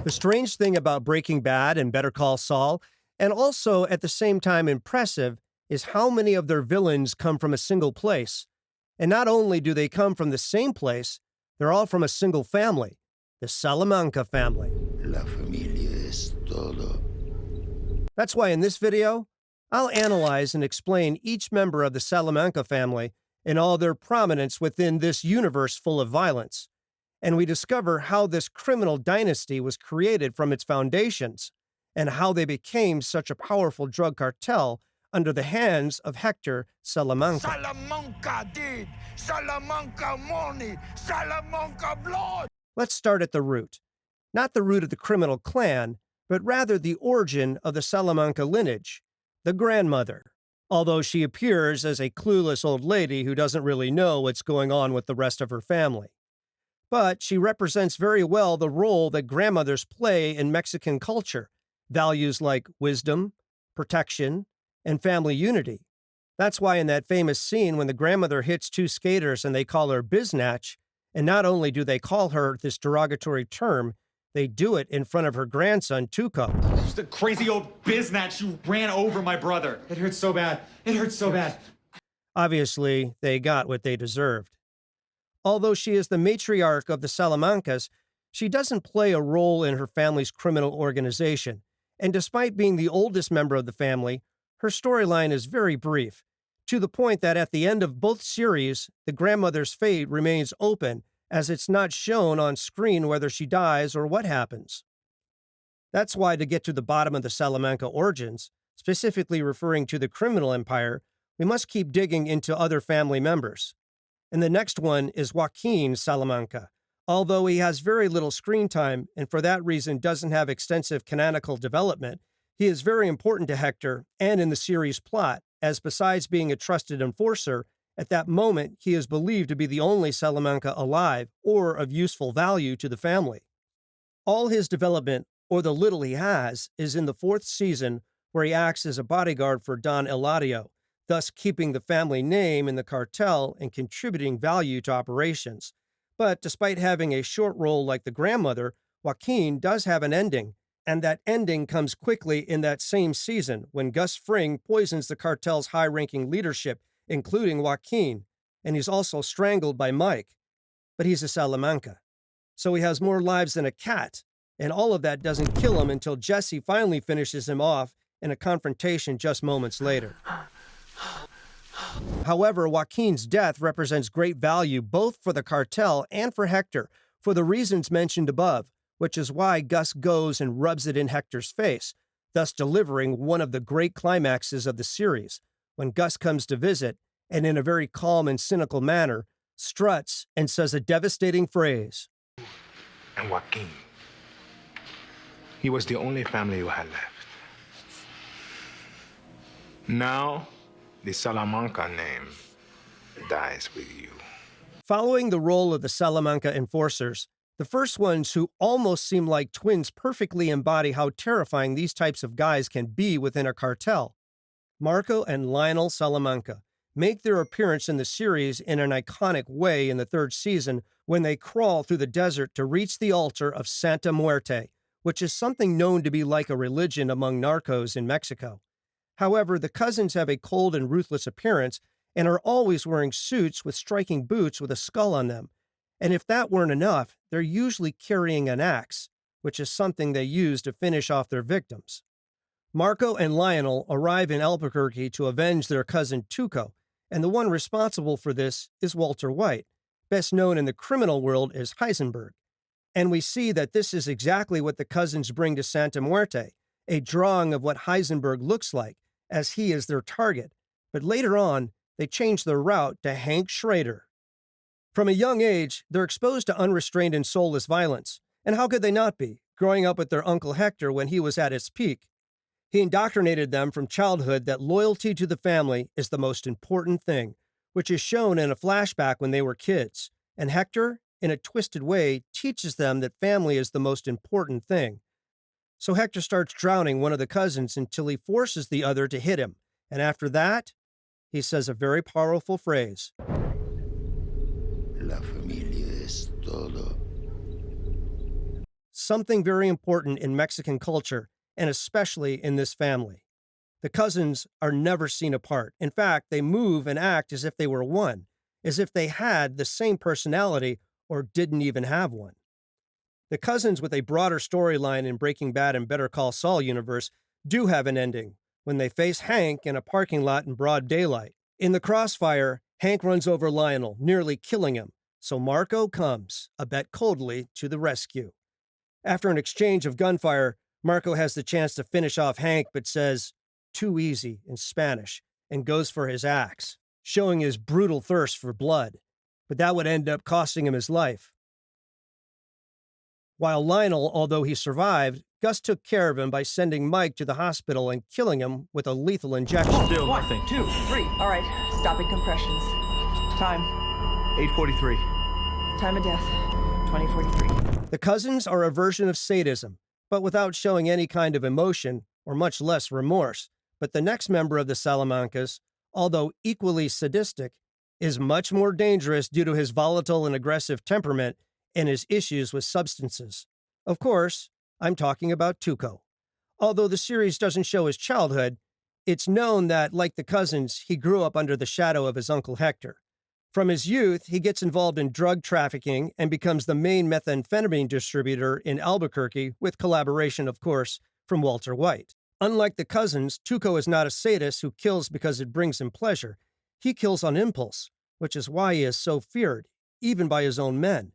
The strange thing about Breaking Bad and Better Call Saul, and also at the same time impressive, is how many of their villains come from a single place. And not only do they come from the same place, they're all from a single family, the Salamanca family. La familia es todo. That's why in this video, I'll analyze and explain each member of the Salamanca family and all their prominence within this universe full of violence. And we discover how this criminal dynasty was created from its foundations and how they became such a powerful drug cartel under the hands of Hector Salamanca. Salamanca did! Salamanca money! Salamanca blood! Let's start at the root. Not the root of the criminal clan, but rather the origin of the Salamanca lineage, the grandmother, although she appears as a clueless old lady who doesn't really know what's going on with the rest of her family. But she represents very well the role that grandmothers play in Mexican culture, values like wisdom, protection, and family unity. That's why in that famous scene when the grandmother hits two skaters and they call her biznatch, and not only do they call her this derogatory term, they do it in front of her grandson, Tuco. Just a crazy old biznatch, you ran over my brother. It hurts so bad. It hurts so bad. Obviously, they got what they deserved. Although she is the matriarch of the Salamancas, she doesn't play a role in her family's criminal organization, and despite being the oldest member of the family, her storyline is very brief, to the point that at the end of both series, the grandmother's fate remains open, as it's not shown on screen whether she dies or what happens. That's why to get to the bottom of the Salamanca origins, specifically referring to the criminal empire, we must keep digging into other family members. And the next one is Joaquin Salamanca, although he has very little screen time and for that reason doesn't have extensive canonical development. He is very important to Hector and in the series plot, as besides being a trusted enforcer, at that moment he is believed to be the only Salamanca alive or of useful value to the family. All his development, or the little he has, is in the 4th season where he acts as a bodyguard for Don Eladio, thus keeping the family name in the cartel and contributing value to operations. But despite having a short role like the grandmother, Joaquin does have an ending, and that ending comes quickly in that same season when Gus Fring poisons the cartel's high-ranking leadership, including Joaquin, and he's also strangled by Mike. But he's a Salamanca, so he has more lives than a cat, and all of that doesn't kill him until Jesse finally finishes him off in a confrontation just moments later. However, Joaquin's death represents great value both for the cartel and for Hector, for the reasons mentioned above, which is why Gus goes and rubs it in Hector's face, thus delivering one of the great climaxes of the series, when Gus comes to visit and in a very calm and cynical manner, struts and says a devastating phrase. And Joaquin, he was the only family you had left. Now, the Salamanca name dies with you. Following the role of the Salamanca enforcers, the first ones who almost seem like twins perfectly embody how terrifying these types of guys can be within a cartel. Marco and Lionel Salamanca make their appearance in the series in an iconic way in the 3rd season when they crawl through the desert to reach the altar of Santa Muerte, which is something known to be like a religion among narcos in Mexico. However, the cousins have a cold and ruthless appearance and are always wearing suits with striking boots with a skull on them. And if that weren't enough, they're usually carrying an axe, which is something they use to finish off their victims. Marco and Lionel arrive in Albuquerque to avenge their cousin Tuco, and the one responsible for this is Walter White, best known in the criminal world as Heisenberg. And we see that this is exactly what the cousins bring to Santa Muerte, a drawing of what Heisenberg looks like, as he is their target. But later on, they change their route to Hank Schrader. From a young age, they're exposed to unrestrained and soulless violence. And how could they not be, growing up with their Uncle Hector when he was at his peak? He indoctrinated them from childhood that loyalty to the family is the most important thing, which is shown in a flashback when they were kids. And Hector, in a twisted way, teaches them that family is the most important thing. So Hector starts drowning one of the cousins until he forces the other to hit him. And after that, he says a very powerful phrase. La familia es todo. something very important in Mexican culture, and especially in this family. The cousins are never seen apart. In fact, they move and act as if they were one, as if they had the same personality or didn't even have one. The cousins with a broader storyline in Breaking Bad and Better Call Saul universe do have an ending when they face Hank in a parking lot in broad daylight. In the crossfire, Hank runs over Lionel, nearly killing him, so Marco comes, a bit coldly, to the rescue. After an exchange of gunfire, Marco has the chance to finish off Hank but says, "Too easy," in Spanish, and goes for his axe, showing his brutal thirst for blood. But that would end up costing him his life. While Lionel, although he survived, Gus took care of him by sending Mike to the hospital and killing him with a lethal injection. Still One, nothing. 2, 3. All right, stopping compressions. Time. 8:43. Time of death. 2043. The cousins are a version of sadism, but without showing any kind of emotion, or much less remorse. But the next member of the Salamancas, although equally sadistic, is much more dangerous due to his volatile and aggressive temperament and his issues with substances. Of course, I'm talking about Tuco. Although the series doesn't show his childhood, it's known that, like the cousins, he grew up under the shadow of his uncle Hector. From his youth, he gets involved in drug trafficking and becomes the main methamphetamine distributor in Albuquerque, with collaboration, of course, from Walter White. Unlike the cousins, Tuco is not a sadist who kills because it brings him pleasure. He kills on impulse, which is why he is so feared, even by his own men.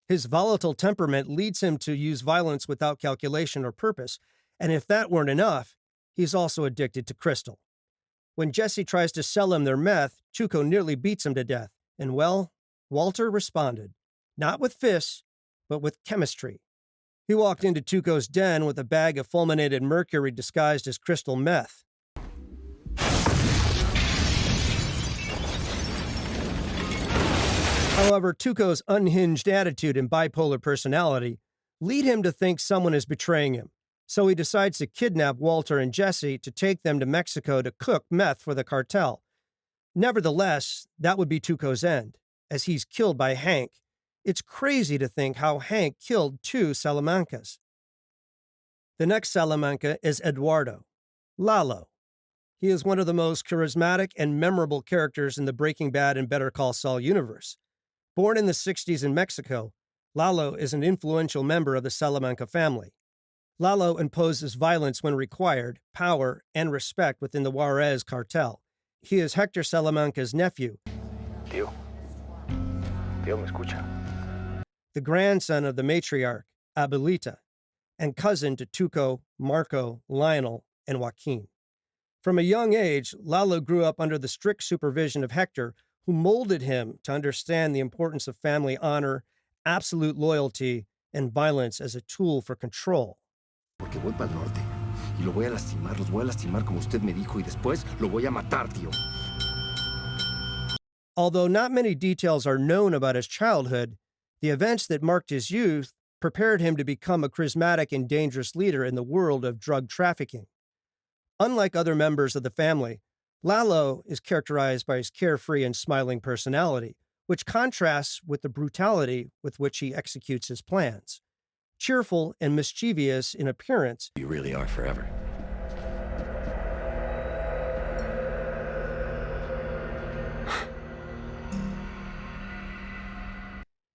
His volatile temperament leads him to use violence without calculation or purpose, and if that weren't enough, he's also addicted to crystal. When Jesse tries to sell him their meth, Tuco nearly beats him to death, and well, Walter responded. Not with fists, but with chemistry. He walked into Tuco's den with a bag of fulminated mercury disguised as crystal meth. However, Tuco's unhinged attitude and bipolar personality lead him to think someone is betraying him, so he decides to kidnap Walter and Jesse to take them to Mexico to cook meth for the cartel. Nevertheless, that would be Tuco's end, as he's killed by Hank. It's crazy to think how Hank killed two Salamancas. The next Salamanca is Eduardo, Lalo. He is one of the most charismatic and memorable characters in the Breaking Bad and Better Call Saul universe. Born in the 60s in Mexico, Lalo is an influential member of the Salamanca family. Lalo imposes violence when required, power, and respect within the Juarez cartel. He is Hector Salamanca's nephew, Tío. Tío, me escucha. the grandson of the matriarch, Abuelita, and cousin to Tuco, Marco, Lionel, and Joaquin. From a young age, Lalo grew up under the strict supervision of Hector, who molded him to understand the importance of family honor, absolute loyalty, and violence as a tool for control. Porque voy para el norte y lo voy a lastimar, los voy a lastimar como usted me dijo y después lo voy a matar, tío. Although not many details are known about his childhood, the events that marked his youth prepared him to become a charismatic and dangerous leader in the world of drug trafficking. Unlike other members of the family, Lalo is characterized by his carefree and smiling personality, which contrasts with the brutality with which he executes his plans. Cheerful and mischievous in appearance, You really are forever.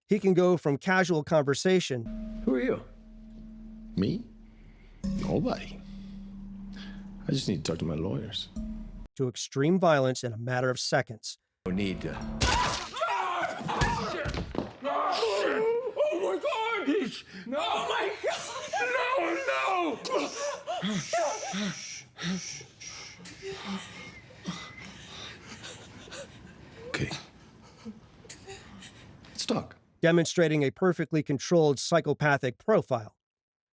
he can go from casual conversation Who are you? Me? Nobody. I just need to talk to my lawyers. to extreme violence in a matter of seconds. No need to. Oh my God! No! Oh my God! No! Okay. Let's talk. Demonstrating a perfectly controlled psychopathic profile.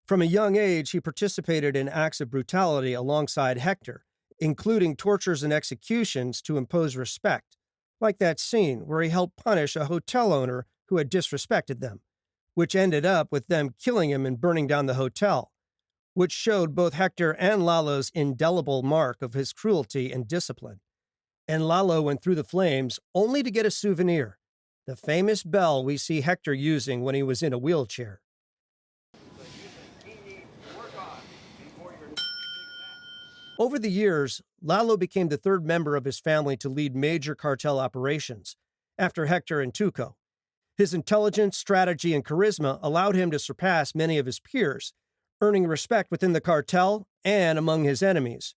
From a young age, he participated in acts of brutality alongside Hector, including tortures and executions to impose respect, like that scene where he helped punish a hotel owner who had disrespected them, which ended up with them killing him and burning down the hotel, which showed both Hector and Lalo's indelible mark of his cruelty and discipline. And Lalo went through the flames only to get a souvenir, the famous bell we see Hector using when he was in a wheelchair. Over the years, Lalo became the third member of his family to lead major cartel operations, after Hector and Tuco. His intelligence, strategy, and charisma allowed him to surpass many of his peers, earning respect within the cartel and among his enemies.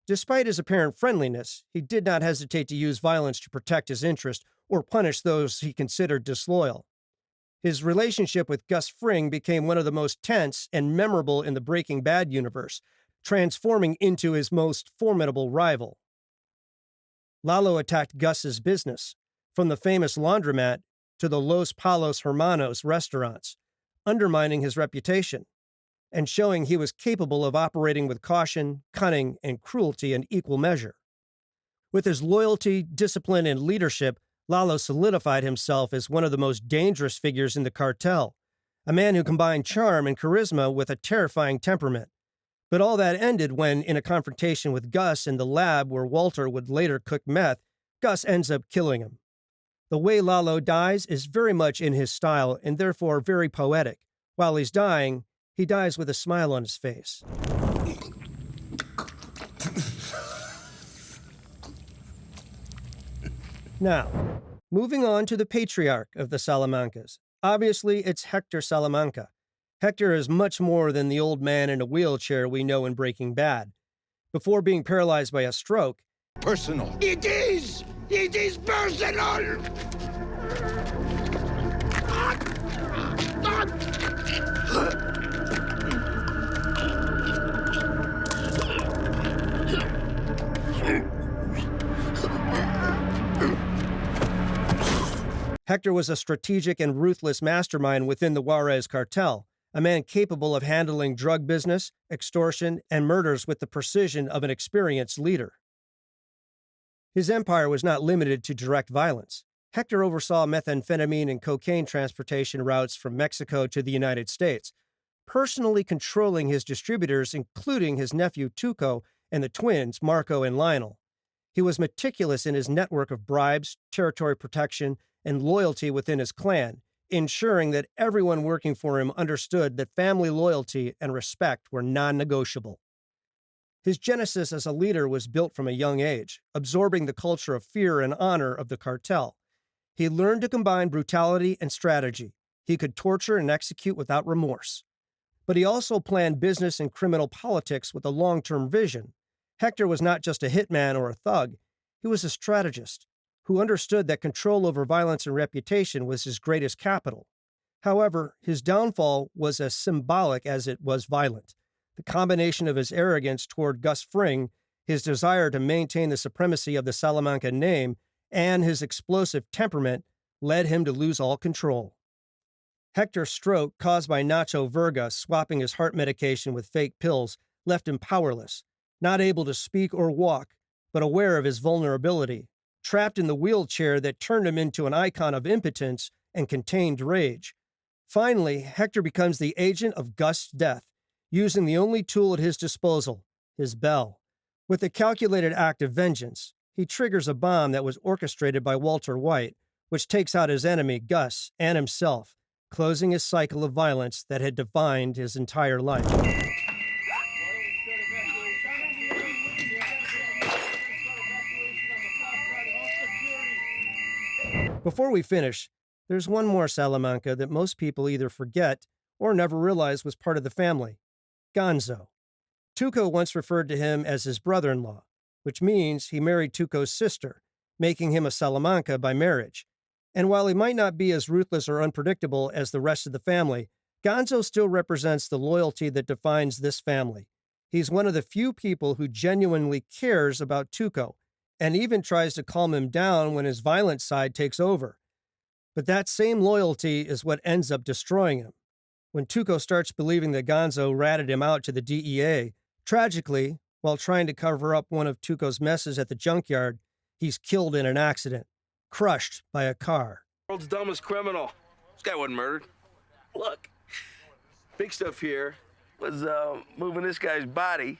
Despite his apparent friendliness, he did not hesitate to use violence to protect his interest or punish those he considered disloyal. His relationship with Gus Fring became one of the most tense and memorable in the Breaking Bad universe, transforming into his most formidable rival. Lalo attacked Gus's business, from the famous laundromat to the Los Palos Hermanos restaurants, undermining his reputation and showing he was capable of operating with caution, cunning, and cruelty in equal measure. With his loyalty, discipline, and leadership, Lalo solidified himself as one of the most dangerous figures in the cartel, a man who combined charm and charisma with a terrifying temperament. But all that ended when, in a confrontation with Gus in the lab where Walter would later cook meth, Gus ends up killing him. The way Lalo dies is very much in his style and therefore very poetic. While he's dying, he dies with a smile on his face. Now, moving on to the patriarch of the Salamancas. Obviously, it's Hector Salamanca. Hector is much more than the old man in a wheelchair we know in Breaking Bad. Before being paralyzed by a stroke, Personal. It is! It is personal! Hector was a strategic and ruthless mastermind within the Juarez cartel, a man capable of handling drug business, extortion, and murders with the precision of an experienced leader. His empire was not limited to direct violence. Hector oversaw methamphetamine and cocaine transportation routes from Mexico to the United States, personally controlling his distributors, including his nephew Tuco and the twins, Marco and Lionel. He was meticulous in his network of bribes, territory protection, and loyalty within his clan, ensuring that everyone working for him understood that family loyalty and respect were non-negotiable. His genesis as a leader was built from a young age, absorbing the culture of fear and honor of the cartel. He learned to combine brutality and strategy. He could torture and execute without remorse. But he also planned business and criminal politics with a long-term vision. Hector was not just a hitman or a thug. He was a strategist who understood that control over violence and reputation was his greatest capital. However, his downfall was as symbolic as it was violent. The combination of his arrogance toward Gus Fring, his desire to maintain the supremacy of the Salamanca name, and his explosive temperament led him to lose all control. Hector's stroke, caused by Nacho Verga swapping his heart medication with fake pills, left him powerless, not able to speak or walk, but aware of his vulnerability, trapped in the wheelchair that turned him into an icon of impotence and contained rage. Finally, Hector becomes the agent of Gus' death, using the only tool at his disposal, his bell. With a calculated act of vengeance, he triggers a bomb that was orchestrated by Walter White, which takes out his enemy, Gus, and himself, closing his cycle of violence that had defined his entire life. Before we finish, there's one more Salamanca that most people either forget or never realized was part of the family: Gonzo. Tuco once referred to him as his brother-in-law, which means he married Tuco's sister, making him a Salamanca by marriage. And while he might not be as ruthless or unpredictable as the rest of the family, Gonzo still represents the loyalty that defines this family. He's one of the few people who genuinely cares about Tuco, and even tries to calm him down when his violent side takes over. But that same loyalty is what ends up destroying him. When Tuco starts believing that Gonzo ratted him out to the DEA, tragically, while trying to cover up one of Tuco's messes at the junkyard, he's killed in an accident, crushed by a car. World's dumbest criminal. This guy wasn't murdered. Look, big stuff here was moving this guy's body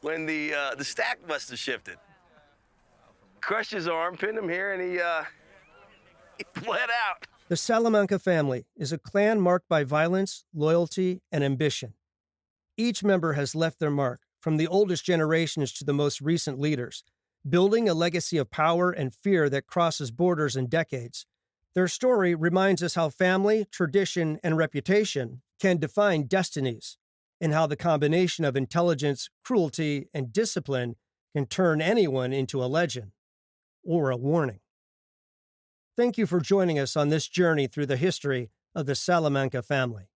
when the stack must have shifted. Crushed his arm, pinned him here, and he bled out. The Salamanca family is a clan marked by violence, loyalty, and ambition. Each member has left their mark, from the oldest generations to the most recent leaders, building a legacy of power and fear that crosses borders and decades. Their story reminds us how family, tradition, and reputation can define destinies, and how the combination of intelligence, cruelty, and discipline can turn anyone into a legend or a warning. Thank you for joining us on this journey through the history of the Salamanca family.